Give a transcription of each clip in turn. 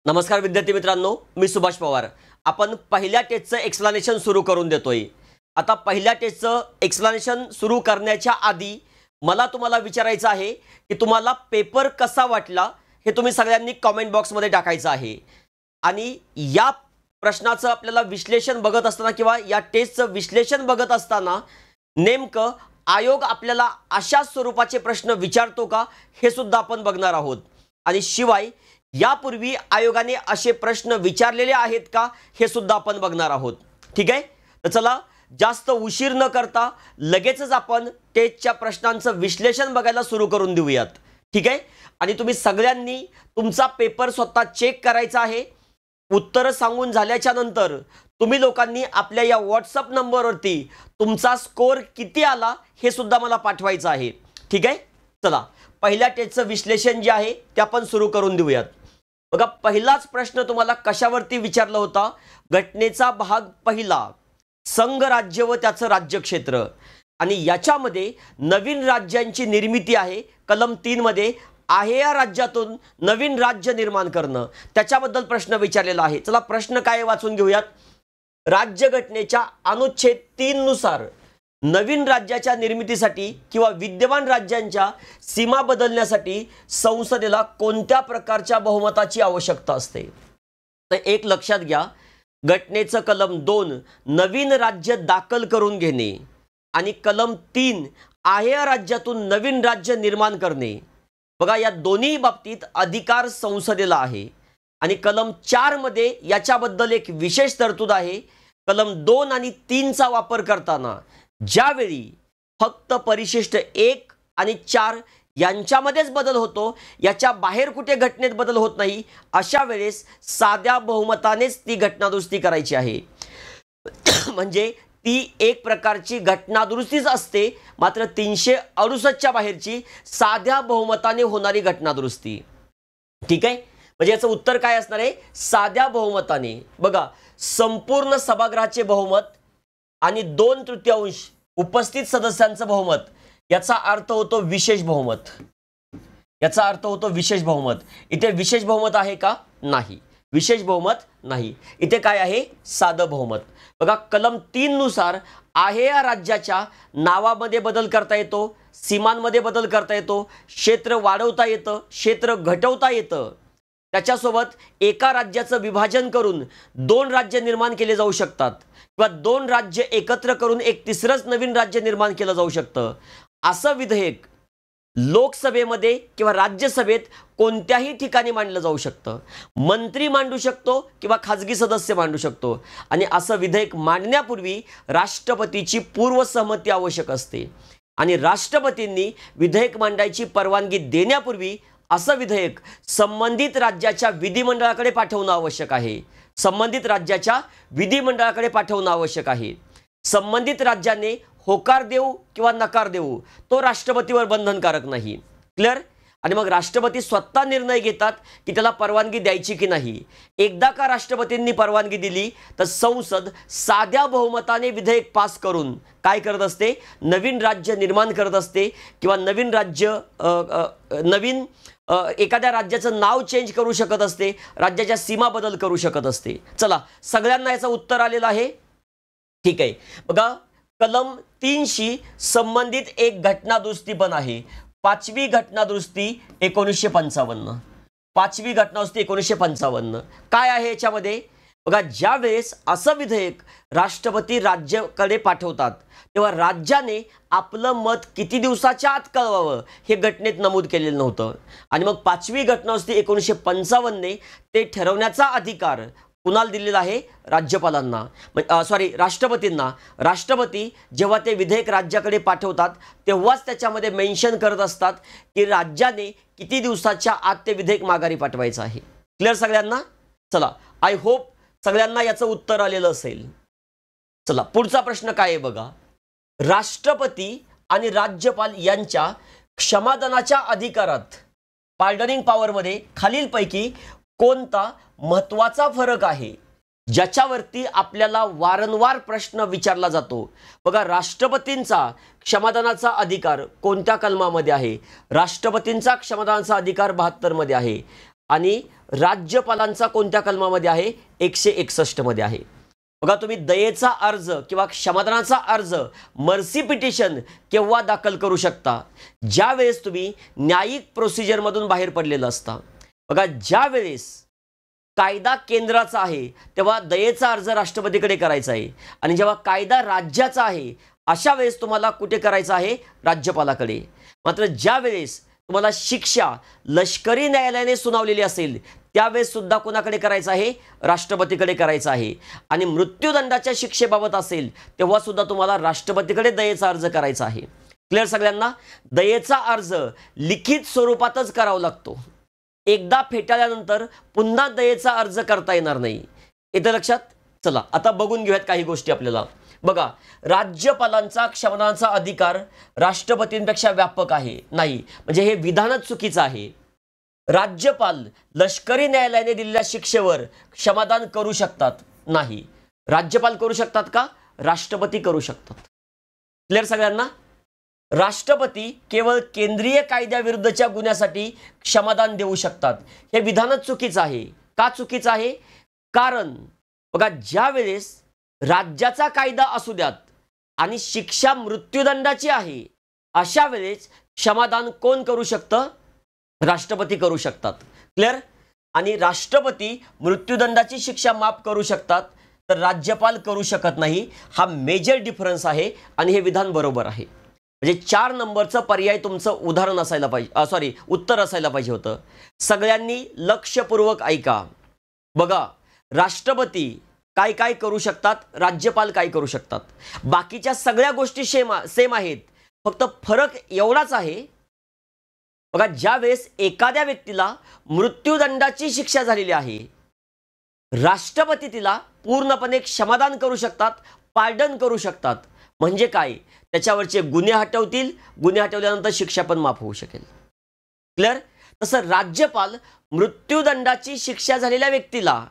नमस्कार विद्यार्थी मित्रांनो, मी सुभाष पवार। आपण पहिल्या टेस्टचं एक्सप्लेनेशन सुरू करून देतोय। आता पहिल्या टेस्टचं एक्सप्लेनेशन सुरू करण्याच्या आधी मला तुम्हाला विचारायचं आहे की तुम्हाला पेपर कसा वाटला हे तुम्ही सगळ्यांनी कमेंट बॉक्समध्ये टाकायचं आहे। आणि या प्रश्नाचं आपल्याला विश्लेषण बघत असताना किंवा या टेस्टचं विश्लेषण बघत असताना नेमकं आयोग आपल्याला अशा स्वरूपाचे प्रश्न विचारतो का हे सुद्धा आपण बघणार आहोत। आणि शिवाय यापूर्वी आयोगाने असे प्रश्न विचारलेले आहेत का हे सुद्धा आपण बघणार आहोत। ठीक आहे, तर चला जास्त उशीर न करता लगेचच आपण टेस्टच्या प्रश्नांचं विश्लेषण बघायला सुरू करून देऊयात। ठीक आहे, आणि तुम्ही सगळ्यांनी तुमचा पेपर स्वतः चेक करायचा आहे। उत्तर सांगून झाल्याच्या नंतर तुम्ही लोकांनी आपल्या या व्हॉट्सअप नंबरवरती तुमचा स्कोर किती आला हे सुद्धा मला पाठवायचं आहे। ठीक आहे, चला पहिल्या टेस्टचं विश्लेषण जे आहे ते आपण सुरू करून देऊयात। बघा, पहिलाच प्रश्न तुम्हाला कशावरती विचारला होता? घटनेचा भाग पहिला, संघ राज्य व त्याचं राज्यक्षेत्र। आणि याच्यामध्ये नवीन राज्यांची निर्मिती आहे। कलम 3 मध्ये आहे या राज्यातून नवीन राज्य निर्माण करणं, त्याच्याबद्दल प्रश्न विचारलेला आहे। चला प्रश्न काय वाचून घेऊयात। राज्यघटनेच्या अनुच्छेद 3 नुसार नवीन राज्याच्या निर्मितीसाठी किंवा विद्यमान राज्यांच्या सीमा बदलण्यासाठी संसदेला कोणत्या प्रकारच्या बहुमताची आवश्यकता असते? तर एक लक्षात घ्या, घटनेचं कलम 2 नवीन राज्य दाखल करून घेणे आणि कलम 3 आहे या राज्यातून नवीन राज्य निर्माण करणे, बघा या दोन्ही बाबतीत अधिकार संसदेला आहे। आणि कलम 4 मध्ये याच्याबद्दल एक विशेष तरतूद आहे। कलम 2 आणि 3 चा वापर करताना ज्यावेळी फक्त परिशिष्ट 1 आणि 4 यांच्यामध्येच बदल होतो, याच्या बाहेर कुठे घटनेत बदल होत नाही, अशा वेळेस साध्या बहुमतानेच ती घटनादुरुस्ती करायची आहे। म्हणजे ती एक प्रकारची घटनादुरुस्तीच असते, मात्र 368 च्या बाहेरची साध्या बहुमताने होणारी घटनादुरुस्ती। ठीक आहे, म्हणजे याचं उत्तर काय असणार आहे? साध्या बहुमताने। बघा, संपूर्ण सभागृहाचे बहुमत आणि 2/3 उपस्थित सदस्यांचं बहुमत, याचा अर्थ होतो विशेष बहुमत। याचा अर्थ होतो विशेष बहुमत। इथे विशेष बहुमत आहे का? नाही, विशेष बहुमत नाही। इथे काय आहे? साधं बहुमत। बघा, कलम 3 नुसार आहे या राज्याच्या नावामध्ये बदल करता येतो, सीमांमध्ये बदल करता येतो, क्षेत्र वाढवता येतं, क्षेत्र घटवता येतं। त्याच्यासोबत एका राज्याचं विभाजन करून 2 राज्य निर्माण केले जाऊ शकतात किंवा 2 राज्य एकत्र करून एक तिसरंच नवीन राज्य निर्माण केलं जाऊ शकतं। असं विधेयक लोकसभेमध्ये किंवा राज्यसभेत कोणत्याही ठिकाणी मांडलं जाऊ शकतं। मंत्री मांडू शकतो किंवा खाजगी सदस्य मांडू शकतो। आणि असं विधेयक मांडण्यापूर्वी राष्ट्रपतीची पूर्वसहमती आवश्यक असते। आणि राष्ट्रपतींनी विधेयक मांडायची परवानगी देण्यापूर्वी असं विधेयक संबंधित राज्याच्या विधिमंडळाकडे पाठवणं आवश्यक आहे। संबंधित राज्याच्या विधिमंडळाकडे पाठवणं आवश्यक आहे। संबंधित राज्याने होकार देऊ किंवा नकार देऊ तो राष्ट्रपतीवर बंधनकारक नाही। क्लिअर? आणि मग राष्ट्रपती स्वतः निर्णय घेतात की त्याला परवानगी द्यायची की नाही। एकदा का राष्ट्रपतींनी परवानगी दिली तर संसद साध्या बहुमताने विधेयक पास करून काय करत असते? नवीन राज्य निर्माण करत असते किंवा नवीन राज्य एखाद्या राज्याचं नाव चेंज करू शकत असते, राज्याच्या सीमा बदल करू शकत असते। चला सगळ्यांना याचं उत्तर आलेलं आहे। ठीक आहे, बघा कलम 3 शी संबंधित एक घटनादुरुस्ती पण आहे, 5वी घटनादुरुस्ती 1955। 5वी घटनादुरुस्ती 1955 काय आहे याच्यामध्ये? बघा, ज्या वेळेस असं विधेयक राष्ट्रपती राज्याकडे पाठवतात तेव्हा राज्याने आपलं मत किती दिवसाच्या आत कळवावं हे घटनेत नमूद केलेलं नव्हतं। आणि मग 5वी घटनादुरुस्ती 1955 ने ते ठरवण्याचा अधिकार कुणाला दिलेला आहे? राज्यपालांना, राष्ट्रपतींना। राष्ट्रपती जेव्हा ते विधेयक राज्याकडे पाठवतात तेव्हाच त्याच्यामध्ये मेन्शन करत असतात की राज्याने किती दिवसाच्या आत ते विधेयक माघारी पाठवायचं आहे। क्लिअर सगळ्यांना? चला, आय होप सगळ्यांना याचं उत्तर आलेलं असेल। चला पुढचा प्रश्न काय आहे बघा, राष्ट्रपती आणि राज्यपाल यांच्या क्षमादानाच्या अधिकारात, पार्डनिंग पॉवरमध्ये खालीलपैकी कोणता महत्त्वाचा फरक आहे ज्याच्यावरती आपल्याला वारंवार प्रश्न विचारला जातो? बघा, राष्ट्रपतींचा क्षमादानाचा अधिकार कोणत्या कलमामध्ये आहे? राष्ट्रपतींचा क्षमादानाचा अधिकार 72 मध्ये आहे। आणि राज्यपालांचा कोणत्या कलमामध्ये आहे? 161 मध्ये आहे. बघा, तुम्ही दयेचा अर्ज किंवा क्षमादानाचा अर्ज मर्सी पिटिशन केव्हा दाखल करू शकता? ज्या वेळेस तुम्ही न्यायिक प्रोसिजरमधून बाहेर पडलेलं असता. बघा, ज्या वेळेस कायदा केंद्राचा आहे तेव्हा दयेचा अर्ज राष्ट्रपतीकडे करायचा आहे, आणि जेव्हा कायदा राज्याचा आहे अशा वेळेस तुम्हाला कुठे करायचा आहे? राज्यपालाकडे. मात्र ज्या वेळेस तुम्हाला शिक्षा लष्करी न्यायालयाने सुनावलेली असेल त्यावेळेस सुद्धा कोणाकडे करायचं आहे? राष्ट्रपतीकडे करायचं आहे. आणि मृत्यूदंडाच्या शिक्षेबाबत असेल तेव्हा सुद्धा तुम्हाला राष्ट्रपतीकडे दयेचा अर्ज करायचा आहे. क्लिअर सगळ्यांना? दयेचा अर्ज लिखित स्वरूपातच करावा लागतो. एकदा फेटाळल्यानंतर पुन्हा दयेचा अर्ज करता येणार नाही. येतं लक्षात? चला आता बघून घेऊयात काही गोष्टी आपल्याला. बघा, राज्यपालांचा क्षमादानाचा अधिकार राष्ट्रपतींपेक्षा व्यापक आहे नाही, म्हणजे हे विधानच चुकीचं आहे. राज्यपाल लष्करी न्यायालयाने दिलेल्या शिक्षेवर क्षमादान करू शकतात? नाही. राज्यपाल करू शकतात का? राष्ट्रपती करू शकतात. क्लिअर सगळ्यांना? राष्ट्रपती केवळ केंद्रीय कायद्याविरुद्धच्या गुन्ह्यासाठी क्षमादान देऊ शकतात. हे विधानच चुकीचं आहे. का चुकीचं आहे? कारण बघा, ज्या वेळेस राज्याचा कायदा असू द्यात आणि शिक्षा मृत्यूदंडाची आहे अशा वेळेस क्षमादान कोण करू शकतं? राष्ट्रपती करू शकतात. क्लिअर? आणि राष्ट्रपती मृत्यूदंडाची शिक्षा माफ करू शकतात तर राज्यपाल करू शकत नाही. हा मेजर डिफरन्स आहे आणि हे विधान बरोबर आहे. म्हणजे 4 नंबरचं पर्याय तुमचं उदाहरण असायला पाहिजे, उत्तर असायला पाहिजे होतं. सगळ्यांनी लक्षपूर्वक ऐका. बघा, राष्ट्रपती काय काय करू शकतात, राज्यपाल काय करू शकतात. बाकीच्या सगळ्या गोष्टी सेम आहेत, फक्त फरक एवढाच आहे. बघा, ज्या वेळेस एखाद्या व्यक्तीला मृत्यूदंडाची शिक्षा झालेली आहे राष्ट्रपती तिला पूर्णपणे क्षमादान करू शकतात, पार्डन करू शकतात. म्हणजे काय? त्याच्यावरचे गुन्हे हटवतील, गुन्हे हटवल्यानंतर शिक्षा पण माफ होऊ शकेल. क्लिअर? तसं राज्यपाल मृत्यूदंडाची शिक्षा झालेल्या व्यक्तीला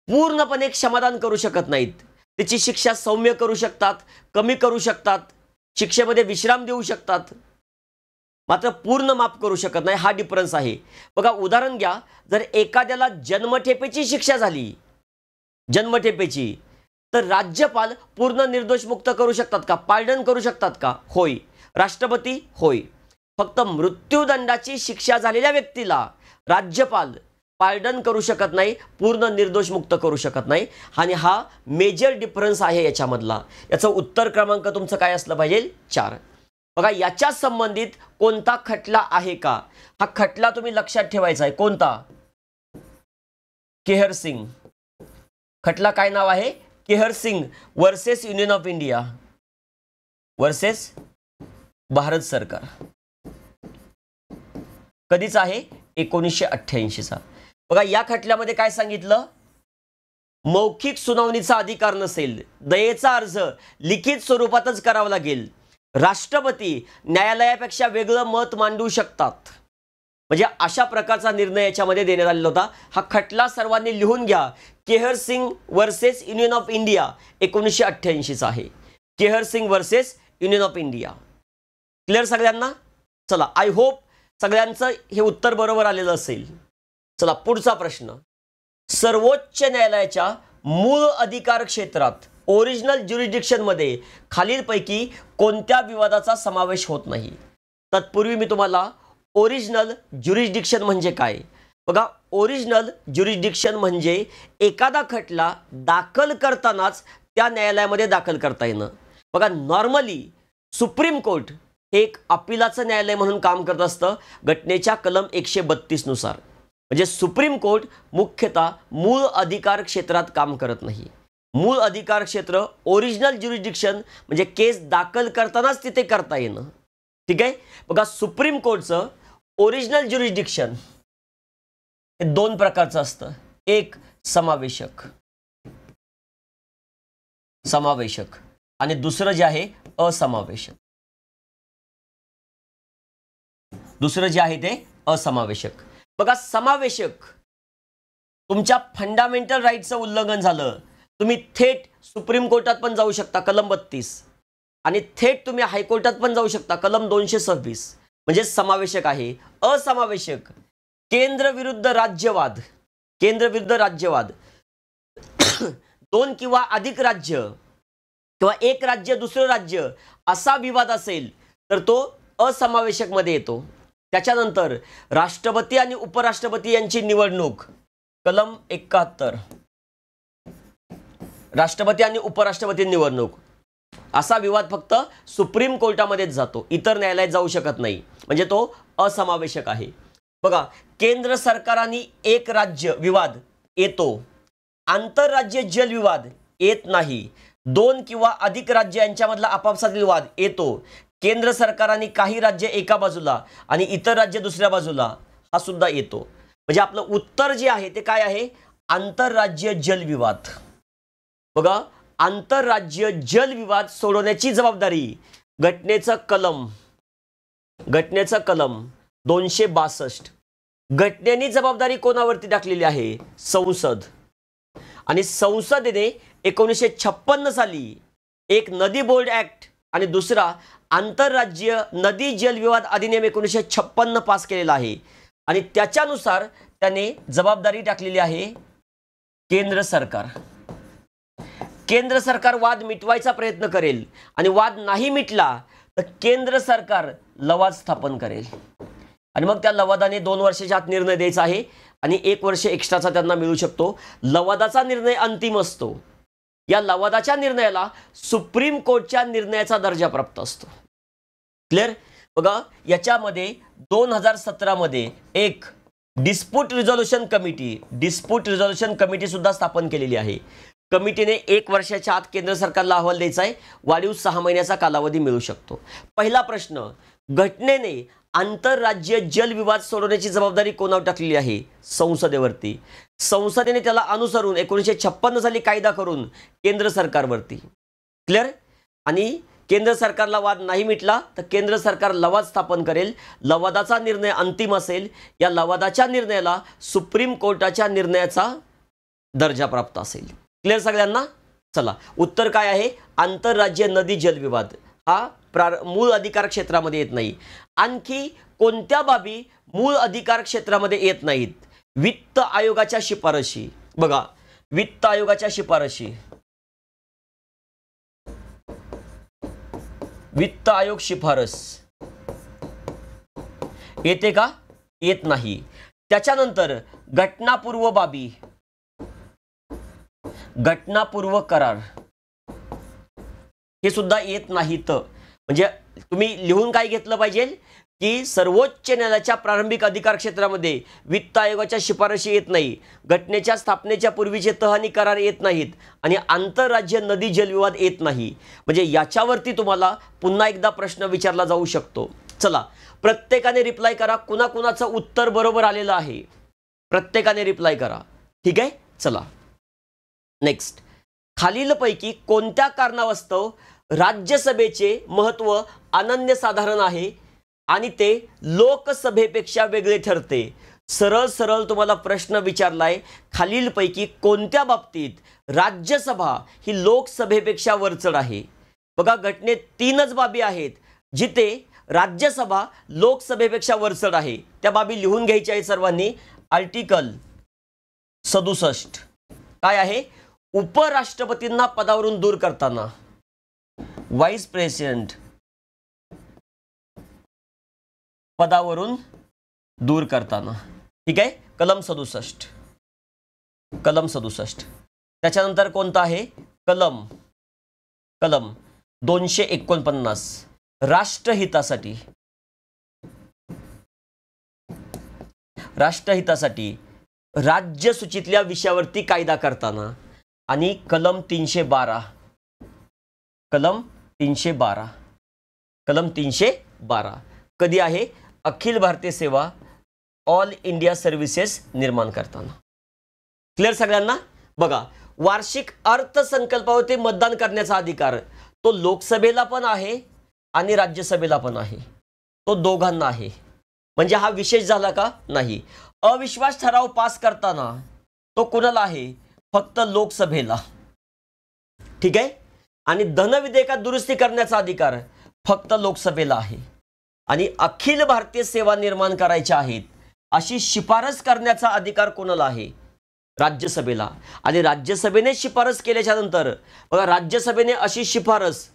पूर्णपणे क्षमादान करू शकत नाहीत. त्याची शिक्षा सौम्य करू शकतात, कमी करू शकतात, शिक्षेमध्ये विश्राम देऊ शकतात, मात्र पूर्ण माफ करू शकत नाही. हा डिफरन्स आहे. बघा, उदाहरण घ्या. जर एखाद्याला जन्मठेपेची शिक्षा झाली, जन्मठेपेची, तर राज्यपाल पूर्ण निर्दोष मुक्त करू शकतात का? पार्डन करू शकतात का? होय. राष्ट्रपती? होय. फक्त मृत्यूदंडाची शिक्षा झालेल्या व्यक्तीला राज्यपाल पार्डन करू शकत नाही, पूर्ण निर्दोष मुक्त करू शकत नाही. आणि हा मेजर डिफरन्स आहे याच्यामधला. याचं उत्तर क्रमांक तुमचं काय असलं पाहिजे? 4. बघा, याच्या संबंधित कोणता खटला आहे का? हा खटला तुम्ही लक्षात ठेवायचा आहे. कोणता? केहर सिंग. खटला काय नाव आहे? Kehar Singh versus union of India versus Bharat सरकार. कधीचा आहे? 1988चा. बघा, या खटल्यामध्ये काय सांगितलं? मौखिक सुनावणीचा अधिकार नसेल, दयेचा अर्ज लिखित स्वरूपातच करावा लागेल, राष्ट्रपती न्यायालयापेक्षा वेगळं मत मांडू शकतात. म्हणजे अशा प्रकारचा निर्णय याच्यामध्ये देण्यात आलेला होता. हा खटला सर्वांनी लिहून घ्या. Kehar Singh versus union of India 1988चा आहे. Kehar Singh versus union of India. Clear सगळ्यांना? चला, आय होप सगळ्यांचं हे उत्तर बरोबर आलेलं असेल. चला, पुढचा प्रश्न. सर्वोच्च न्यायालयाच्या मूळ अधिकार क्षेत्रात ओरिजिनल ज्युरिडिक्शन मध्ये खालीलपैकी कोणत्या विवादाचा समावेश होत नाही? तत्पूर्वी मी तुम्हाला ओरिजिनल ज्युरिडिक्शन म्हणजे काय? बघा, ओरिजिनल ज्युरिडिक्शन म्हणजे एखादा खटला दाखल करतानाच त्या न्यायालयामध्ये दाखल करता येणं. बघा, नॉर्मली सुप्रीम कोर्ट हे एक अपिलाचं न्यायालय म्हणून काम करत असतं घटनेच्या कलम 132 नुसार. म्हणजे सुप्रीम कोर्ट मुख्यतः मूळ अधिकार क्षेत्रात काम करत नाही. मूळ अधिकार क्षेत्र ओरिजिनल ज्युरिडिक्शन म्हणजे केस दाखल करतानाच तिथे करता येणं. ठीक आहे? बघा, सुप्रीम कोर्टचं ओरिजिनल ज्युरिडिक्शन हे 2 प्रकारचं असतं. एक समावेशक आणि दुसरं जे आहे असमावेशक. दुसरं जे आहे ते असमावेशक. बघा, समावेशक तुमच्या फंडामेंटल राईटचं उल्लंघन झालं, तुम्ही थेट सुप्रीम कोर्टात पण जाऊ शकता कलम 32, आणि थेट तुम्ही हायकोर्टात पण जाऊ शकता कलम 226. म्हणजे समावेशक आहे. असमावेशक केंद्र विरुद्ध राज्यवाद, केंद्र विरुद्ध राज्यवाद, दोन किंवा अधिक राज्य किंवा एक राज्य दुसरं राज्य असा विवाद असेल तर तो असमावेशक मध्ये येतो. त्याच्यानंतर राष्ट्रपती आणि उपराष्ट्रपती यांची निवडणूक, कलम 71, राष्ट्रपती आणि उपराष्ट्रपती निवडणूक असा विवाद फक्त सुप्रीम कोर्टामध्येच जातो, इतर न्यायालयात जाऊ शकत नाही, म्हणजे तो असमावेशक आहे. बघा, केंद्र सरकार आणि एक राज्य विवाद येतो, आंतरराज्य जल विवाद येत नाही, दोन किंवा अधिक राज्य यांच्यामधला आपापसातील वाद येतो, केंद्र सरकार आणि काही राज्य एका बाजूला आणि इतर राज्य दुसऱ्या बाजूला हा सुद्धा येतो. म्हणजे आपलं उत्तर जे आहे ते काय आहे? आंतरराज्य जल विवाद. बघा, आंतरराज्य जल विवाद सोडवण्याची जबाबदारी घटनेचं कलम 262, घटनेने जबाबदारी कोणावरती टाकलेली आहे? संसद. आणि संसदेने 1956 साली एक नदी बोर्ड ऍक्ट आणि दुसरा आंतरराज्य नदी जल विवाद अधिनियम 1956 पास केलेला आहे आणि त्याच्यानुसार त्याने जबाबदारी टाकलेली आहे केंद्र सरकार. केंद्र सरकार वाद मिटवायचा प्रयत्न करेल आणि वाद नाही मिटला तर केंद्र सरकार लवाद स्थापन करेल आणि मग त्या लवादाने 2 वर्षाच्या आत निर्णय द्यायचा आहे आणि 1 वर्ष एक्स्ट्राचा त्यांना मिळू शकतो. लवादाचा निर्णय अंतिम असतो. या लवादाच्या निर्णयाला सुप्रीम कोर्टच्या निर्णयाचा दर्जा प्राप्त असतो. क्लिअर? बघा, याच्यामध्ये 2017 मध्ये एक डिस्प्यूट रिझोल्युशन कमिटी सुद्धा स्थापन केलेली आहे. कमिटीने 1 वर्षाच्या आत केंद्र सरकारला अहवाल द्यायचा आहे, वाढीव 6 महिन्याचा कालावधी मिळू शकतो. पहिला प्रश्न, घटनेने आंतरराज्य जल विवाद सोडवण्याची जबाबदारी कोणावर टाकलेली आहे? संसदेवरती. संसदेने त्याला अनुसरून 1956 साली कायदा करून केंद्र सरकारवरती. क्लिअर? आणि केंद्र सरकारला वाद नाही मिटला तर केंद्र सरकार लवाद स्थापन करेल. लवादाचा निर्णय अंतिम असेल. या लवादाच्या निर्णयाला सुप्रीम कोर्टाच्या निर्णयाचा दर्जा प्राप्त असेल. क्लिअर सगळ्यांना? चला, उत्तर काय आहे? आंतरराज्य नदी जल विवाद हा मूळ अधिकार क्षेत्रामध्ये येत नाही. आणखी कोणत्या बाबी मूळ अधिकार क्षेत्रामध्ये येत नाहीत? वित्त आयोगाच्या शिफारशी. बघा, वित्त आयोगाच्या शिफारशी, वित्त आयोग शिफारस येते का? येत नाही. त्याच्यानंतर घटनापूर्व बाबी, घटनापूर्व करार हे सुद्धा येत नाहीत. म्हणजे तुम्ही लिहून काय घेतलं पाहिजे की सर्वोच्च न्यायालयाच्या प्रारंभिक अधिकार क्षेत्रामध्ये वित्त आयोगाच्या शिफारशी येत नाही, घटनेच्या स्थापनेच्या पूर्वीचे तह आणि करार येत नाहीत आणि आंतरराज्य नदी जलविवाद येत नाही. म्हणजे याच्यावरती तुम्हाला पुन्हा एकदा प्रश्न विचारला जाऊ शकतो. चला, प्रत्येकाने रिप्लाय करा. कुणाकुणाचं उत्तर बरोबर आलेलं आहे प्रत्येकाने रिप्लाय करा. ठीक आहे? चला नेक्स्ट. खालीलपैकी कोणत्या कारणास्तव राज्यसभेचे महत्त्व अनन्यसाधारण आहे आणि ते लोकसभेपेक्षा वेगळे ठरते? सरळ सरळ तुम्हाला प्रश्न विचारलाय, खालीलपैकी कोणत्या बाबतीत राज्यसभा ही लोकसभेपेक्षा वरचढ आहे? बघा, घटनेत 3च बाबी आहेत जिथे राज्यसभा लोकसभेपेक्षा वरचढ आहे. त्या बाबी लिहून घ्यायच्या आहेत सर्वांनी. आर्टिकल 67 काय आहे? उपराष्ट्रपतींना पदावरून दूर करताना, व्हाईस प्रेसिडेंट पदावरून दूर करताना. ठीक आहे? कलम 67. कलम 67. त्याच्यानंतर कोणता आहे? कलम 249 राष्ट्रहितासाठी. राष्ट्रहितासाठी राज्यसूचीतल्या विषयावरती कायदा करताना. आणि कलम 312. कलम 312 कधी आहे? अखिल भारतीय सेवा, ऑल इंडिया सर्व्हिसेस निर्माण करताना. क्लिअर सगळ्यांना? बघा, वार्षिक अर्थसंकल्पावरती मतदान करण्याचा अधिकार तो लोकसभेला पण आहे आणि राज्यसभेला पण आहे. तो दोघांना आहे. म्हणजे हा विशेष झाला का? नाही. अविश्वास ठराव पास करताना तो कुणाला आहे? फक्त लोकसभेला. ठीक आहे? आणि धनविधेयकात दुरुस्ती करण्याचा अधिकार फक्त लोकसभेला आहे. आणि अखिल भारतीय सेवा निर्माण करायच्या आहेत अशी शिफारस करण्याचा अधिकार कोणाला आहे? राज्यसभेला. आणि राज्यसभेने शिफारस केल्याच्या नंतर बघा, राज्यसभेने अशी शिफारस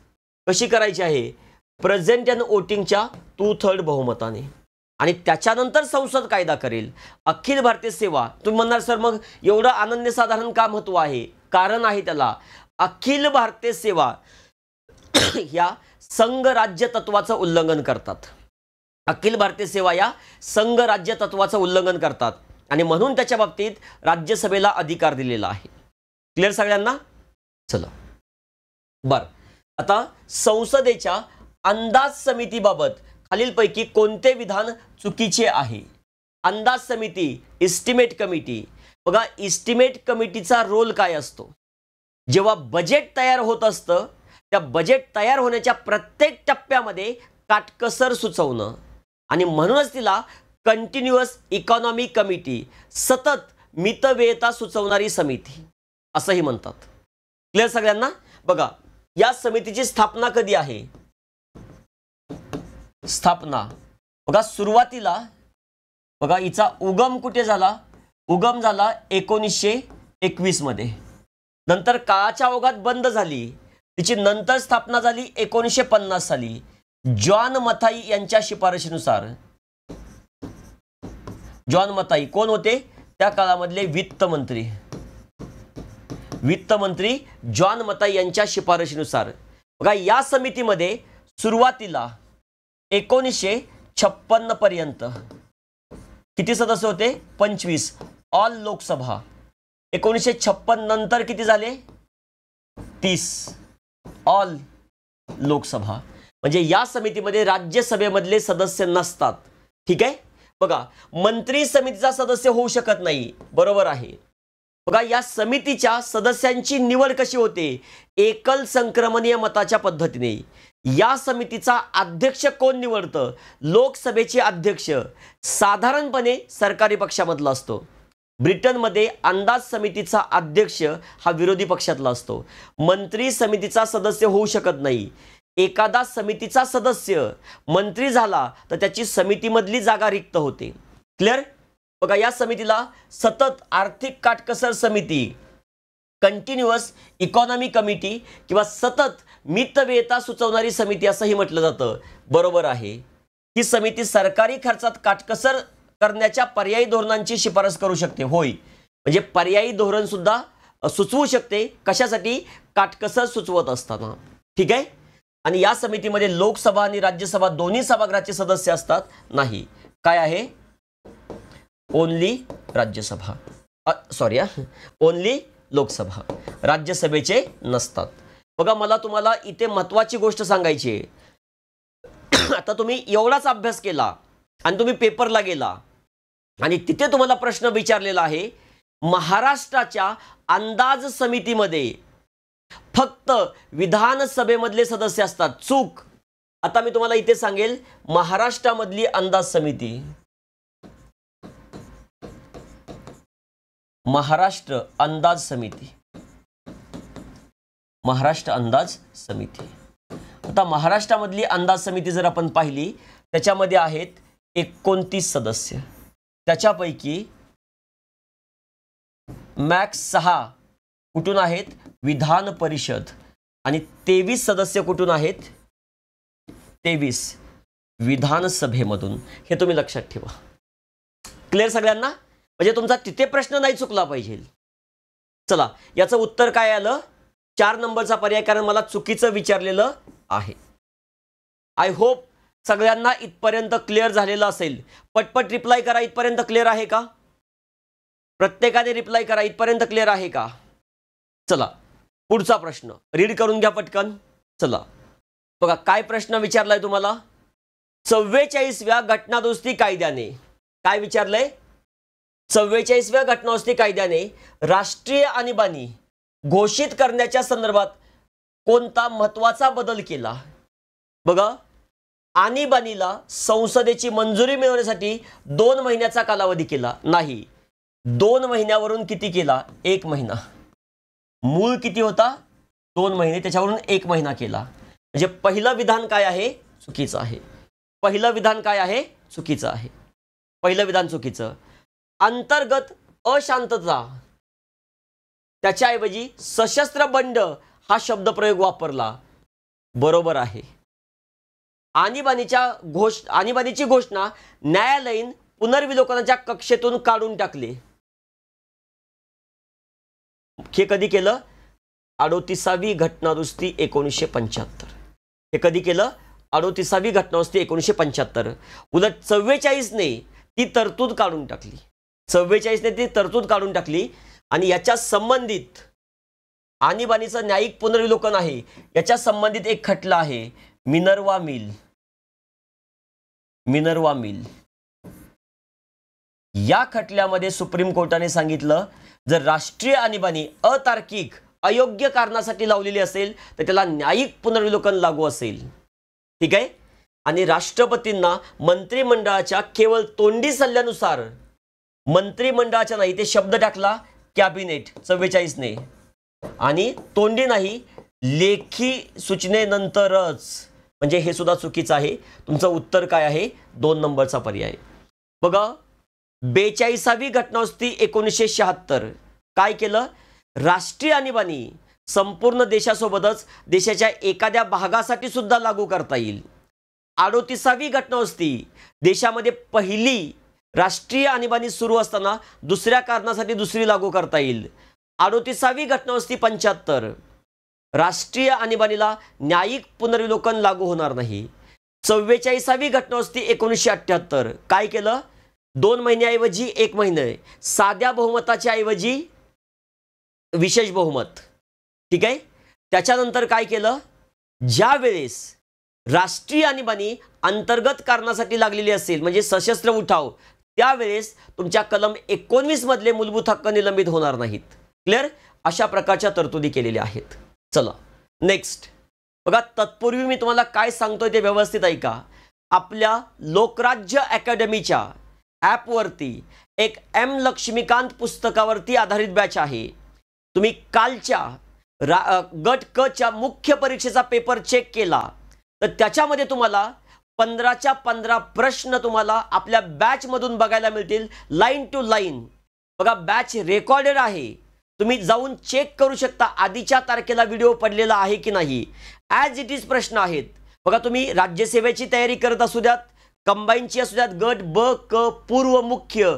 कशी करायची आहे? प्रेझेंट अँड वोटिंगच्या 2/3 बहुमताने. आणि त्याच्यानंतर संसद कायदा करेल. अखिल भारतीय सेवा. तुम्ही म्हणणार सर मग एवढं अनन्यसाधारण का महत्व आहे? कारण आहे त्याला. अखिल भारतीय सेवा या संघ राज्य तत्वाचं उल्लंघन करतात. अखिल भारतीय सेवा या संघ राज्य तत्वाचं उल्लंघन करतात आणि म्हणून त्याच्या बाबतीत राज्यसभेला अधिकार दिलेला आहे. क्लिअर सगळ्यांना? चला बर, आता संसदेच्या अंदाज समितीबाबत खालीलपैकी कोणते विधान चुकीचे आहे? अंदाज समिती, इस्टिमेट कमिटी. बघा, इस्टिमेट कमिटीचा रोल काय असतो? जेव्हा बजेट तयार होत असतं त्या बजेट तयार होण्याच्या प्रत्येक टप्प्यामध्ये काटकसर सुचवणं, आणि म्हणूनच तिला कंटिन्युअस इकॉनॉमी कमिटी, सतत मितव्ययता सुचवणारी समिती असंही म्हणतात. क्लिअर सगळ्यांना? बघा, या समितीची स्थापना कधी आहे? स्थापना बघा, सुरुवातीला बघा हिचा उगम कुठे झाला? उगम झाला 1921 मध्ये. नंतर काळाच्या ओघात बंद झाली. तिची नंतर स्थापना झाली 1950 साली जॉन मथाई यांच्या शिफारशीनुसार. जॉन मथाई कोण होते? त्या काळामधले वित्तमंत्री. वित्तमंत्री जॉन मथाई यांच्या शिफारशीनुसार. बघा, या समितीमध्ये सुरुवातीला 1956 पर्यंत किती सदस्य होते? 25. ऑल लोकसभा. 1956 नंतर किती झाले? 30. ऑल लोकसभा. म्हणजे या समितीमध्ये राज्यसभेमधले सदस्य नसतात. ठीक आहे? बघा, मंत्री समितीचा सदस्य होऊ शकत नाही. बरोबर आहे. बघा, या समितीच्या सदस्यांची निवड कशी होते? एकल संक्रमणीय मताच्या पद्धतीने. या समितीचा अध्यक्ष कोण निवडतं? लोकसभेचे अध्यक्ष साधारणपणे सरकारी पक्षामधला असतो. ब्रिटनमध्ये अंदाज समितीचा अध्यक्ष हा विरोधी पक्षातला असतो. मंत्री समितीचा सदस्य होऊ शकत नाही. एखादा समितीचा सदस्य मंत्री झाला तर त्याची समितीमधली जागा रिक्त होते. क्लिअर? बघा, या समितीला सतत आर्थिक काटकसर समिती, कंटिन्युअस इकॉनॉमी कमिटी किंवा सतत मितव्ययता सुचवणारी समिती असंही म्हटलं जातं. बरोबर आहे. ही समिती सरकारी खर्चात काटकसर करण्याच्या पर्यायी धोरणांची शिफारस करू शकते. होय, म्हणजे पर्यायी धोरण सुद्धा सुचवू शकते. कशासाठी? काटकसर सुचवत असताना. ठीक आहे? आणि या समितीमध्ये लोकसभा आणि राज्यसभा दोन्ही सभागृहाचे सदस्य असतात. नाही. काय आहे? Only Rajya Sabha. Sorry, only Lok Sabha. राज्यसभेचे नसतात. बघा, मला तुम्हाला इथे महत्वाची गोष्ट सांगायची आहे. आता तुम्ही एवढाच अभ्यास केला आणि तुम्ही पेपरला गेला आणि तिथे तुम्हाला प्रश्न विचारलेला आहे, महाराष्ट्राच्या अंदाज समितीमध्ये फक्त विधानसभेमधले सदस्य असतात. चूक. आता मी तुम्हाला इथे सांगेल, महाराष्ट्रामधली अंदाज समिती, महाराष्ट्र अंदाज समिती, महाराष्ट्र अंदाज समिती. आता महाराष्ट्रामधली अंदाज समिती जर आपण पाहिली, त्याच्यामध्ये आहेत 29 सदस्य. त्याच्यापैकी मॅक्स 6 कुठून आहेत? विधान परिषद. आणि 23 सदस्य कुठून आहेत? 23 विधानसभेमधून. हे तुम्ही लक्षात ठेवा. क्लिअर सगळ्यांना? म्हणजे तुमचा तिथे प्रश्न नाही चुकला पाहिजे. चला, याचं उत्तर काय आलं? 4 नंबरचा पर्याय, कारण मला चुकीचं विचारलेलं आहे. आय होप सगळ्यांना इथपर्यंत क्लिअर झालेलं असेल. पटपट रिप्लाय करा. इथपर्यंत क्लिअर आहे का? प्रत्येकाने रिप्लाय करा. इथपर्यंत क्लिअर आहे का? चला, पुढचा प्रश्न रीड करून घ्या पटकन. चला बघा, काय प्रश्न विचारलाय तुम्हाला? 44व्या घटनादुरुस्ती कायद्याने काय विचारलंय? 44व्या घटनादुरुस्ती कायद्याने राष्ट्रीय आणीबाणी घोषित करण्याच्या संदर्भात कोणता महत्त्वाचा बदल केला? बघा, आणीबाणीला संसदेची मंजुरी मिळवण्यासाठी 2 महिन्याचा कालावधी केला नाही. 2 महिन्यावरून किती केला? 1 महिना. मूळ किती होता? 2 महिने, त्याच्यावरून 1 महिना केला. म्हणजे पहिलं विधान काय आहे? चुकीचं आहे. पहिलं विधान काय आहे? चुकीचं आहे. पहिलं विधान चुकीचं. अंतर्गत अशांतता त्याच्याऐवजी सशस्त्र बंड हा शब्दप्रयोग वापरला. बरोबर आहे. आणीबाणीची घोषणा न्यायालयीन पुनर्विलोकनाच्या कक्षेतून काढून टाकले. हे कधी केलं? 38वी घटनादुरुस्ती 1975. हे कधी केलं? 38वी घटनादुरुस्ती 1975. उलट 44ने ती तरतूद काढून टाकली. 44ने ती तरतूद काढून टाकली आणि याच्या संबंधित आणीबाणीचं न्यायिक पुनर्विलोकन आहे याच्या संबंधित एक खटला आहे मिनर्वा मिल. या खटल्यामध्ये सुप्रीम कोर्टाने सांगितलं जर राष्ट्रीय आणीबाणी अतार्किक अयोग्य कारणासाठी लावलेली असेल तर त्याला न्यायिक पुनर्विलोकन लागू असेल. ठीक आहे. आणि राष्ट्रपतींना मंत्रिमंडळाच्या केवळ तोंडी सल्ल्यानुसार, मंत्रिमंडळाच्या नाही, ते शब्द टाकला कॅबिनेट 44ने, आणि तोंडी नाही लेखी सूचनेनंतरच, म्हणजे हे सुद्धा चुकीचं आहे. तुमचं उत्तर काय आहे? 2 नंबरचा पर्याय. बघा 42वी घटनादुरुस्ती 1976 काय केलं? राष्ट्रीय आणीबाणी संपूर्ण देशासोबतच देशाच्या एखाद्या भागासाठी सुद्धा लागू करता येईल. 38वी घटनादुरुस्ती देशामध्ये पहिली राष्ट्रीय आणीबाणी सुरू असताना दुसऱ्या कारणासाठी दुसरी लागू करता येईल. 38वी घटनादुरुस्ती 75 राष्ट्रीय आणीबाणीला न्यायिक पुनर्विलोकन लागू होणार नाही. 44वी घटनादुरुस्ती 1978 काय केलं? 2 महिन्याऐवजी 1 महिने, साध्या बहुमताच्या ऐवजी विशेष बहुमत. ठीक आहे. त्याच्यानंतर काय केलं? ज्या वेळेस राष्ट्रीय आणीबाणी अंतर्गत कारणासाठी लागलेली असेल, म्हणजे सशस्त्र उठाव, त्यावेळेस तुमच्या कलम 19 मधले मूलभूत हक्क निलंबित होणार नाहीत. क्लिअर? अशा प्रकारच्या तरतुदी केलेल्या आहेत. चला नेक्स्ट बघा. तत्पूर्वी मी तुम्हाला काय सांगतोय ते व्यवस्थित ऐका. आपल्या लोकराज्य अकॅडमीच्या ॲपवरती एक एम लक्ष्मीकांत पुस्तकावरती आधारित बॅच आहे. तुम्ही कालच्या गट क च्या मुख्य परीक्षेचा पेपर चेक केला तर त्याच्यामध्ये तुम्हाला 15च्या 15 प्रश्न तुम्हाला आपल्या बॅच मधून बघायला मिळतील, लाईन टू लाईन. बघा बॅच रेकॉर्डेड आहे, तुम्ही जाऊन चेक करू शकता आधीच्या तारखेला व्हिडिओ पडलेला आहे की नाही. ॲज इट इज प्रश्न आहेत. बघा तुम्ही राज्यसेवेची तयारी करत असू द्यात, कंबाईनची असू द्यात, गट ब क, पूर्व, मुख्य,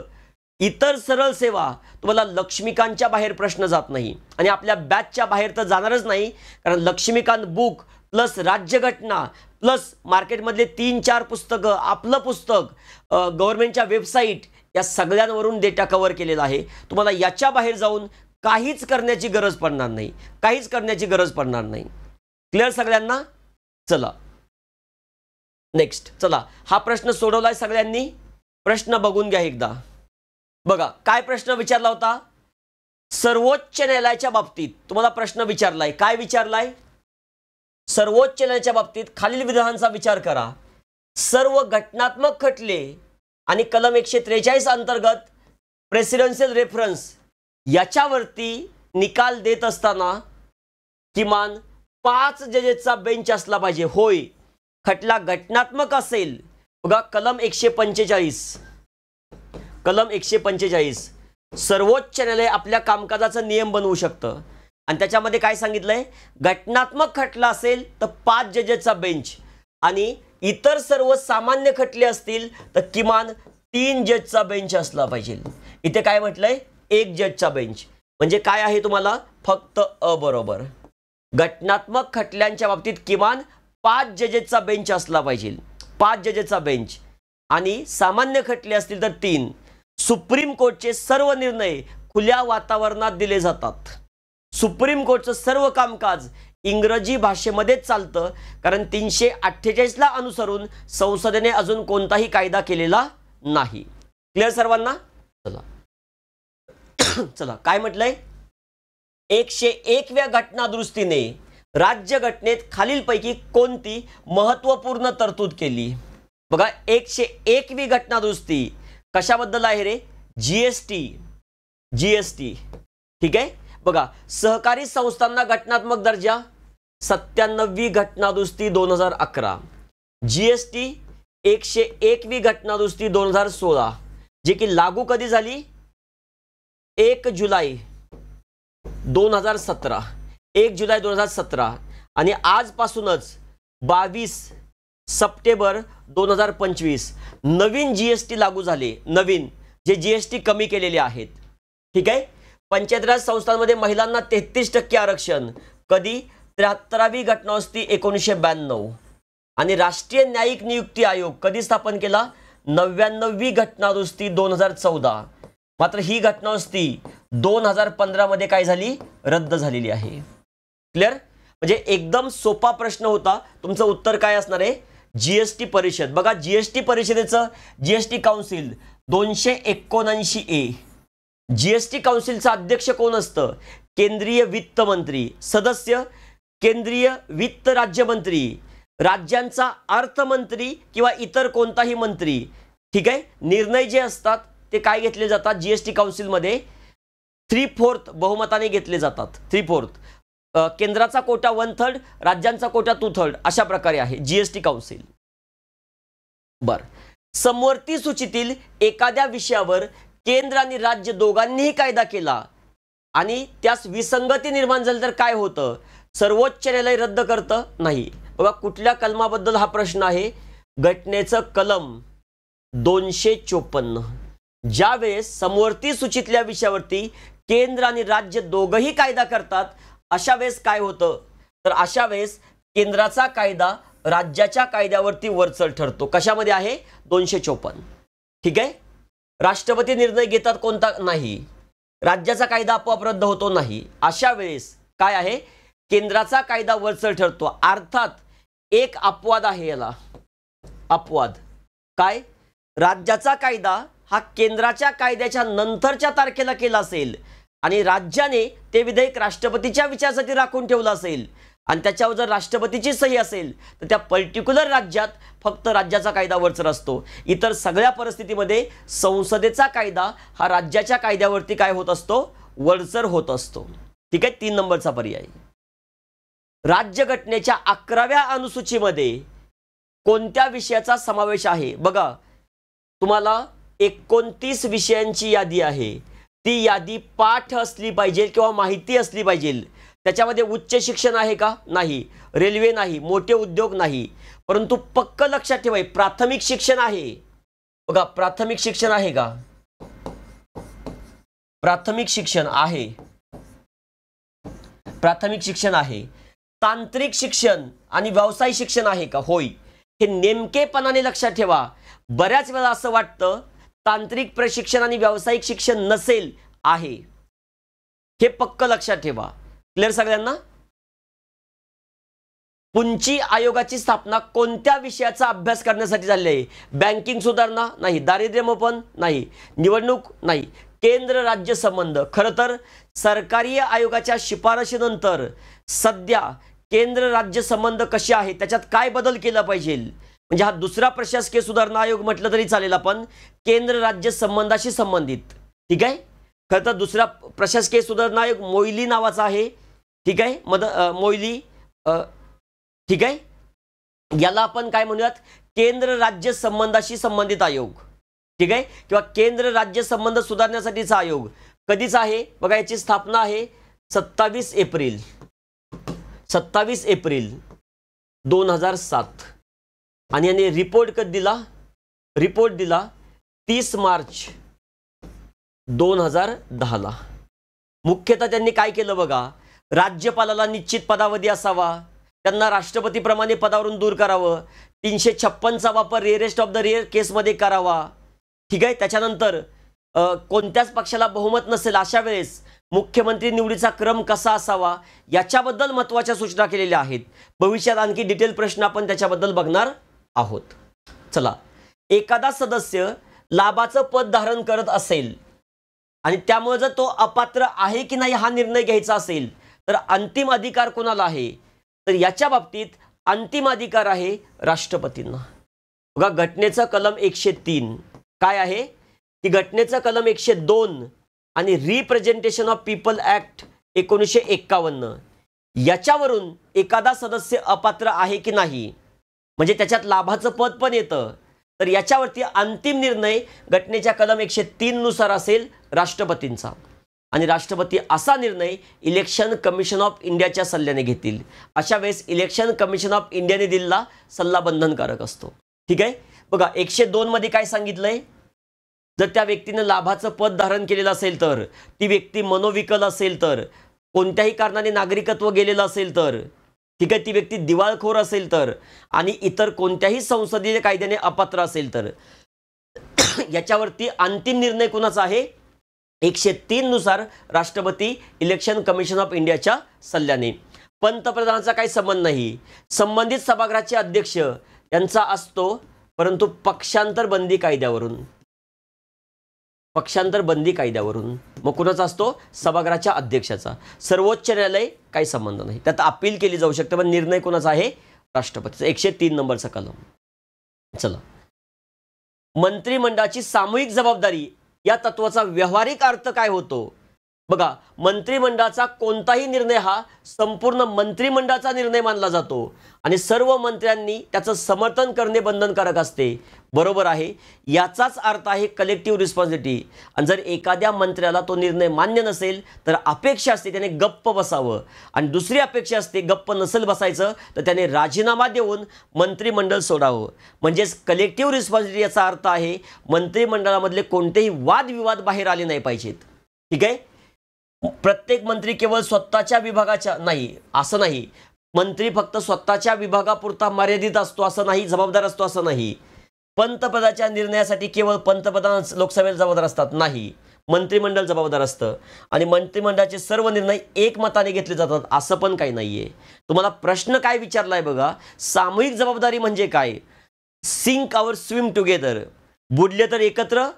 इतर सरळ सेवा, तुम्हाला लक्ष्मीकांतच्या बाहेर प्रश्न जात नाही. आणि आपल्या बॅचच्या बाहेर तर जाणारच नाही, कारण लक्ष्मीकांत बुक प्लस राज्यघटना प्लस मार्केटमधले 3-4 पुस्तकं, आपलं पुस्तक, गव्हर्नमेंटच्या वेबसाईट, या सगळ्यांवरून डेटा कव्हर केलेला आहे. तुम्हाला याच्या बाहेर जाऊन काहीच करण्याची गरज पडणार नाही, काहीच करण्याची गरज पडणार नाही. क्लिअर सगळ्यांना? चला नेक्स्ट. चला हा प्रश्न सोडवलाय सगळ्यांनी. प्रश्न बघून घ्या एकदा. बघा काय प्रश्न विचारला होता. सर्वोच्च न्यायालयाच्या बाबतीत तुम्हाला प्रश्न विचारलाय. काय विचारलाय? सर्वोच्च न्यायालयाच्या बाबतीत खालील विधानांचा विचार करा. सर्व घटनात्मक खटले आणि कलम 143 अंतर्गत प्रेसिडेन्शियल रेफरन्स याच्यावरती निकाल देत असताना किमान 5 जजेसचा बेंच असला पाहिजे. होय, खटला घटनात्मक असेल. बघा कलम 145, कलम 145 सर्वोच्च न्यायालय आपल्या कामकाजाचा नियम बनवू शकतं. आणि त्याच्यामध्ये काय सांगितलंय? घटनात्मक खटला असेल तर 5 जजेसचा बेंच, आणि इतर सर्व सामान्य खटले असतील तर किमान 3 जजचा बेंच असला पाहिजे. इथे काय म्हटलंय? 1 जजचा बेंच. म्हणजे काय आहे तुम्हाला? फक्त अ बरोबर. घटनात्मक खटल्यांच्या बाबतीत किमान 5 जजेसचा बेंच असला पाहिजे, 5 जजेसचा बेंच, आणि सामान्य खटले असतील तर 3. सुप्रीम कोर्टचे सर्व निर्णय खुल्या वातावरणात दिले जातात. सुप्रीम कोर्टचं सर्व कामकाज इंग्रजी भाषेमध्येच चालतं, कारण 348ला अनुसरून संसदेने अजून कोणताही कायदा केलेला नाही. क्लिअर सर्वांना? चला चला काय म्हटलंय? 101व्या घटनादुरुस्तीने राज्यघटनेत खालीलपैकी कोणती महत्त्वपूर्ण तरतूद केली? बघा 101वी घटनादुरुस्ती कशाबद्दल आहे रे? जीएसटी. जीएसटी. ठीक आहे. बघा सहकारी संस्थांना घटनात्मक दर्जा 97वी घटनादुरुस्ती 2011. जीएसटी 101वी घटनादुरुस्ती 2016. जी की लागू कधी झाली? 1 जुलै 2017, 1 जुलै 2017 आणि आजपासूनच 22 सप्टेंबर 2025 नवीन जीएसटी लागू झाले. नवीन जे जीएसटी कमी केलेले आहेत. ठीक आहे. पंचायत राज संस्थांमध्ये महिलांना 33% आरक्षण कधी? 73वी घटनावस्ती 1992 आणि राष्ट्रीय न्यायिक नियुक्ती आयोग कधी स्थापन केला? 99वी घटनादुरुस्ती 2014. मात्र ही घटनादुरुस्ती 2015 मध्ये काय झाली? रद्द झालेली आहे. क्लिअर? म्हणजे एकदम सोपा प्रश्न होता. तुमचं उत्तर काय असणार आहे? जीएसटी परिषद. बघा जीएसटी परिषदेचं जीएसटी काउन्सिल 279A. जीएसटी काउन्सिलचा अध्यक्ष कोण असतं? केंद्रीय वित्त मंत्री. सदस्य केंद्रीय वित्त राज्यमंत्री, राज्यांचा अर्थमंत्री किंवा इतर कोणताही मंत्री. ठीक आहे. निर्णय जे असतात ते काय घेतले जातात जीएसटी काउन्सिलमध्ये? 3/4 बहुमताने घेतले जातात. 3/4. केंद्राचा कोटा 1/3, राज्यांचा कोटा 2/3 अशा प्रकारे आहे जीएसटी काउन्सिल. बर, समवर्ती सूचीतील एखाद्या विषयावर केंद्र आणि राज्य दोघांनीही कायदा केला आणि त्यास विसंगती निर्माण झाली तर काय होतं? सर्वोच्च न्यायालय रद्द करतं? नाही. बघा कुठल्या कलमाबद्दल हा प्रश्न आहे? घटनेचं कलम 254. ज्यावेळेस समवर्ती सूचीतल्या विषयावरती केंद्र आणि राज्य दोघंही कायदा करतात अशा वेळेस काय होतं? तर अशा वेळेस केंद्राचा कायदा राज्याच्या कायद्यावरती वरचढ ठरतो. कशामध्ये आहे? 254. ठीक आहे. राष्ट्रपती निर्णय घेतात कोणता? नाही. राज्याचा कायदा आपोआप रद्द होतो? नाही. अशा वेळेस काय आहे? केंद्राचा कायदा वरचढ ठरतो. अर्थात एक अपवाद आहे याला. अपवाद काय? राज्याचा कायदा हा केंद्राच्या कायद्याच्या नंतरच्या तारखेला केला असेल आणि राज्याने ते विधेयक राष्ट्रपतीच्या विचारासाठी राखून ठेवलं असेल आणि त्याच्यावर जर राष्ट्रपतीची सही असेल तर त्या पर्टिक्युलर राज्यात फक्त राज्याचा कायदा वरचढ असतो. इतर सगळ्या परिस्थितीमध्ये संसदेचा कायदा हा राज्याच्या कायद्यावरती काय होत असतो? वरचढ होत असतो. ठीक आहे. 3 नंबरचा पर्याय. राज्यघटनेच्या 11व्या अनुसूचीमध्ये कोणत्या विषयाचा समावेश आहे? बघा तुम्हाला 29 विषयांची यादी आहे. ती यादी पाठ असली पाहिजे किंवा माहिती असली पाहिजे. त्याच्यामध्ये उच्च शिक्षण आहे का? नाही. रेल्वे नाही. मोठे उद्योग नाही. परंतु पक्क लक्षात ठेवा प्राथमिक शिक्षण आहे. बघा प्राथमिक शिक्षण आहे का? प्राथमिक शिक्षण आहे. प्राथमिक शिक्षण आहे. तांत्रिक शिक्षण आणि व्यावसायिक शिक्षण आहे का? होय. हे नेमकेपणाने लक्षात ठेवा. बऱ्याच वेळा असं वाटतं तांत्रिक प्रशिक्षण आणि व्यावसायिक शिक्षण नसेल, आहे. हे पक्क लक्षात ठेवा. क्लिअर सगळ्यांना? पुंची आयोगाची स्थापना कोणत्या विषयाचा अभ्यास करण्यासाठी झाली आहे? बँकिंग सुधारणा? नाही. दारिद्र्यमोपन? नाही. निवडणूक? नाही. केंद्र राज्य संबंध. खरं तर सरकारी आयोगाच्या शिफारशीनंतर सध्या केंद्र राज्य संबंध कसे आहे त्याच्यात काय बदल केला पाहिजे म्हणजे हा दुसरा प्रशासकीय सुधारणा आयोग म्हटलं तरी चालेल आपण, केंद्र राज्य संबंधाशी संबंधित. ठीक आहे. खरं तर दुसरा प्रशासकीय सुधारणा आयोग मोईली नावाचा आहे. ठीक आहे. मोईली. ठीक आहे. याला आपण काय म्हणूयात? केंद्र राज्य संबंधाशी संबंधित आयोग. ठीक आहे. किंवा केंद्र राज्य संबंध सुधारण्यासाठीचा आयोग. कधीच आहे? बघा याची स्थापना आहे 27 एप्रिल 2007 आणि याने रिपोर्ट कधी दिला? रिपोर्ट दिला 30 मार्च 2010 ला. मुख्यतः त्यांनी काय केलं बघा? राज्यपालाला निश्चित पदावधी असावा, त्यांना राष्ट्रपतीप्रमाणे पदावरून दूर करावं, 356चा वापर रेअरेस्ट ऑफ द रेअर केसमध्ये करावा. ठीक आहे. त्याच्यानंतर कोणत्याच पक्षाला बहुमत नसेल अशा वेळेस मुख्यमंत्री निवडीचा क्रम कसा असावा याच्याबद्दल महत्त्वाच्या सूचना केलेल्या आहेत. भविष्यात आणखी डिटेल प्रश्न आपण त्याच्याबद्दल बघणार आहोत. चला, एखादा सदस्य लाभाचं पद धारण करत असेल आणि त्यामुळे जर तो अपात्र आहे की नाही हा निर्णय घ्यायचा असेल तर अंतिम अधिकार कोणाला आहे? तर याच्या बाबतीत अंतिम अधिकार आहे राष्ट्रपतींना. बघा घटनेचं कलम 103 काय आहे? की घटनेचं कलम 102 आणि रिप्रेझेंटेशन ऑफ पीपल ऍक्ट 1951 याच्यावरून एखादा सदस्य अपात्र आहे की नाही म्हणजे त्याच्यात लाभाचं पद पण येतं तर याच्यावरती अंतिम निर्णय घटनेच्या कलम 103 नुसार असेल राष्ट्रपतींचा, आणि राष्ट्रपती असा निर्णय इलेक्शन कमिशन ऑफ इंडियाच्या सल्ल्याने घेतील. अशा वेळेस इलेक्शन कमिशन ऑफ इंडियाने दिलेला सल्ला बंधनकारक असतो. ठीक आहे. बघा 102 मध्ये काय सांगितलंय, जर त्या व्यक्तीने लाभाचं पद धारण केलेलं असेल तर, ती व्यक्ती मनोविकल असेल तर, कोणत्याही कारणाने नागरिकत्व गेलेलं असेल तर, ठीक आहे, ती व्यक्ती दिवाळखोर असेल तर, आणि इतर कोणत्याही संसदीय कायद्याने अपात्र असेल तर, याच्यावरती अंतिम निर्णय कोणाचा आहे, 103 नुसार राष्ट्रपती इलेक्शन कमिशन ऑफ इंडियाच्या सल्ल्याने. पंतप्रधानाचा काही संबंध नाही. संबंधित सभागृहाचे अध्यक्ष यांचा असतो, परंतु पक्षांतर बंदी कायद्यावरून, पक्षांतर बंदी कायद्यावरून. मग कुणाचा असतो, सभागृहाच्या अध्यक्षाचा. सर्वोच्च न्यायालय काही संबंध नाही, त्यात अपील केली जाऊ शकते, पण निर्णय कोणाचा आहे, राष्ट्रपतीचा. 103 नंबरचा कलम. चला, मंत्रिमंडळाची सामूहिक जबाबदारी या तत्वाचा व्यावहारिक अर्थ काय होतो. बघा, मंत्रिमंडळाचा कोणताही निर्णय हा संपूर्ण मंत्रिमंडळाचा निर्णय मानला जातो आणि सर्व मंत्र्यांनी त्याचं समर्थन करणे बंधनकारक असते. बरोबर आहे. याचाच अर्थ आहे कलेक्टिव्ह रिस्पॉन्सिबिलिटी. आणि जर एखाद्या मंत्र्याला तो निर्णय मान्य नसेल तर अपेक्षा असते त्याने गप्प बसावं, आणि दुसरी अपेक्षा असते गप्प नसेल बसायचं तर त्याने राजीनामा देऊन मंत्रिमंडळ सोडावं. म्हणजेच कलेक्टिव्ह रिस्पॉन्सिबिलिटी याचा अर्थ आहे मंत्रिमंडळामधले कोणतेही वादविवाद बाहेर आले नाही पाहिजेत. ठीक आहे. प्रत्येक मंत्री केवळ स्वतःच्या विभागाच्या नाही असं नाही, मंत्री फक्त स्वतःच्या विभागापुरता मर्यादित असतो असं नाही, जबाबदार असतो असं नाही. पंतप्रधानाच्या निर्णयासाठी केवळ पंतप्रधान लोकसभेला जबाबदार असतात नाही, मंत्रिमंडळ जबाबदार असतं, आणि मंत्रिमंडळाचे सर्व निर्णय एकमताने घेतले जातात असं पण काही नाहीये. तुम्हाला प्रश्न काय विचारलाय बघा, सामूहिक जबाबदारी म्हणजे काय. सिंक और स्विम टुगेदर, बुडले तर एकत्र,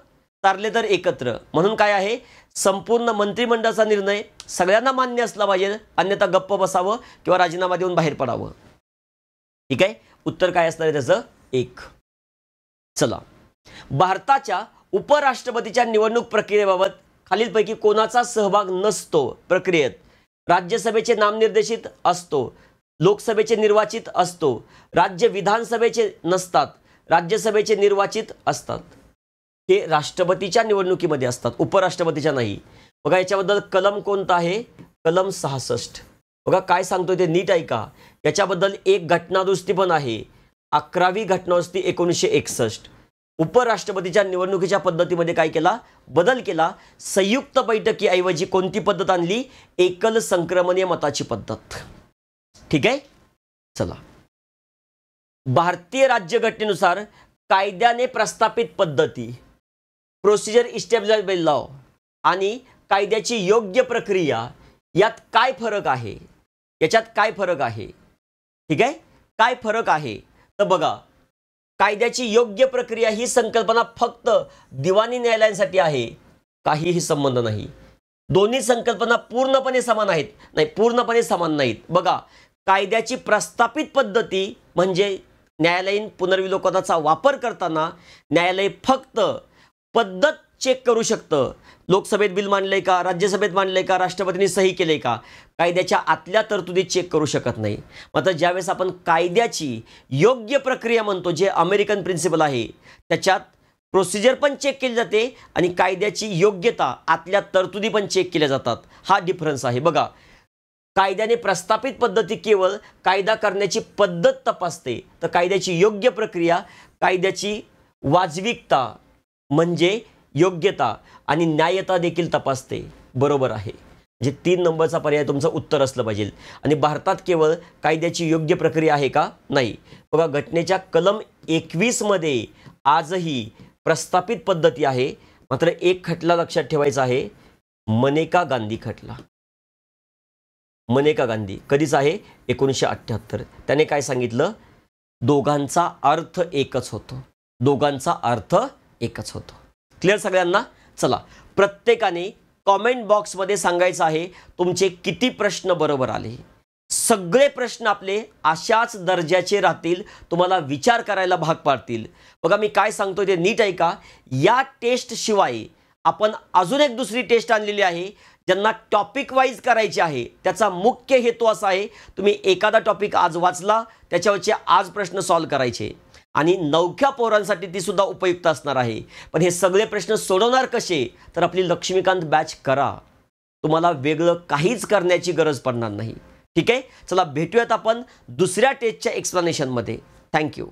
तारले तर एकत्र. म्हणून काय आहे, संपूर्ण मंत्रिमंडळाचा निर्णय सगळ्यांना मान्य असला पाहिजे, अन्यथा गप्प बसावं किंवा राजीनामा देऊन बाहेर पडावं. ठीक आहे. उत्तर काय असणार आहे त्याचं, 1. चला, भारताच्या उपराष्ट्रपतीच्या निवडणूक प्रक्रियेबाबत खालीलपैकी कोणाचा सहभाग नसतो प्रक्रियेत. राज्यसभेचे नामनिर्देशित असतो, लोकसभेचे निर्वाचित असतो, राज्य विधानसभेचे नसतात, राज्यसभेचे निर्वाचित असतात. हे राष्ट्रपतीच्या निवडणुकीमध्ये असतात, उपराष्ट्रपतीच्या नाही. बघा याच्याबद्दल कलम कोणता आहे, कलम 66. बघा काय सांगतोय ते नीट ऐका. याच्याबद्दल एक घटनादुरुस्ती पण आहे, 11वी घटनादुरुस्ती 1961. उपराष्ट्रपतीच्या निवडणुकीच्या पद्धतीमध्ये काय केला, बदल केला. संयुक्त बैठकीऐवजी कोणती पद्धत आणली, एकल संक्रमणीय मताची पद्धत. ठीक आहे. चला, भारतीय राज्यघटनेनुसार कायद्याने प्रस्थापित पद्धती, प्रोसिजर इस्टॅब्लिश्ड बाय लॉ, आणि कायद्याची योग्य प्रक्रिया यात काय फरक आहे, याच्यात काय फरक आहे. ठीक आहे. काय फरक आहे तर बघा, कायद्याची योग्य प्रक्रिया ही संकल्पना फक्त दिवाणी न्यायालयांसाठी आहे, काहीही संबंध नाही. दोन्ही संकल्पना पूर्णपणे समान आहेत, नाही पूर्णपणे समान नाहीत. बघा, कायद्याची प्रस्थापित पद्धती म्हणजे न्यायालयीन पुनर्विलोकनाचा वापर करताना न्यायालय फक्त पद्धत चेक करू शकतं, लोकसभेत बिल मांडलंय का, राज्यसभेत मांडलंय का, राष्ट्रपतींनी सही केले का, कायद्याच्या आतल्या तरतुदी चेक करू शकत नाही. मात्र ज्यावेळेस आपण कायद्याची योग्य प्रक्रिया म्हणतो, जे अमेरिकन प्रिन्सिपल आहे, त्याच्यात प्रोसिजर पण चेक केली जाते आणि कायद्याची योग्यता आतल्या तरतुदी पण चेक केल्या जातात. हा डिफरन्स आहे. बघा, कायद्याने प्रस्थापित पद्धती केवळ कायदा करण्याची पद्धत तपासते, तर कायद्याची योग्य प्रक्रिया कायद्याची वाजविकता म्हणजे योग्यता आणि न्यायता देखील तपासते. बरोबर आहे. म्हणजे 3 नंबरचा पर्याय तुमचं उत्तर असलं पाहिजे. आणि भारतात केवळ कायद्याची योग्य प्रक्रिया आहे का, नाही. बघा, घटनेच्या कलम 21 मध्ये आजही प्रस्थापित पद्धती आहे. मात्र एक खटला लक्षात ठेवायचा आहे, मनेका गांधी खटला. मनेका गांधी कधीच आहे, 1978. त्याने काय सांगितलं, दोघांचा अर्थ एकच होतो, दोघांचा अर्थ एकच होतो. क्लिअर सगळ्यांना. चला, प्रत्येकाने कॉमेंट बॉक्समध्ये सांगायचं आहे तुमचे किती प्रश्न बरोबर आले. सगळे प्रश्न आपले अशाच दर्जाचे राहतील, तुम्हाला विचार करायला भाग पाडतील. बघा मी काय सांगतोय ते नीट ऐका. या टेस्ट शिवाय आपण अजून एक दुसरी टेस्ट आणलेली आहे, ज्यांना टॉपिक वाईज करायचे आहे. त्याचा मुख्य हेतू असा आहे, तुम्ही एखादा टॉपिक आज वाचला, त्याच्यावरचे आज प्रश्न सॉल्व्ह करायचे. आणि नवख्या पोरांसाठी ती सुद्धा उपयुक्त असणार आहे. पण हे सगळे प्रश्न सोडवणार कसे? तर आपली लक्ष्मीकांत बॅच करा. तुम्हाला वेगळं काहीच करण्याची गरज पडणार नाही. ठीक आहे, चला भेटूयात आपण दुसऱ्या टेस्टच्या एक्सप्लेनेशनमध्ये. थँक्यू.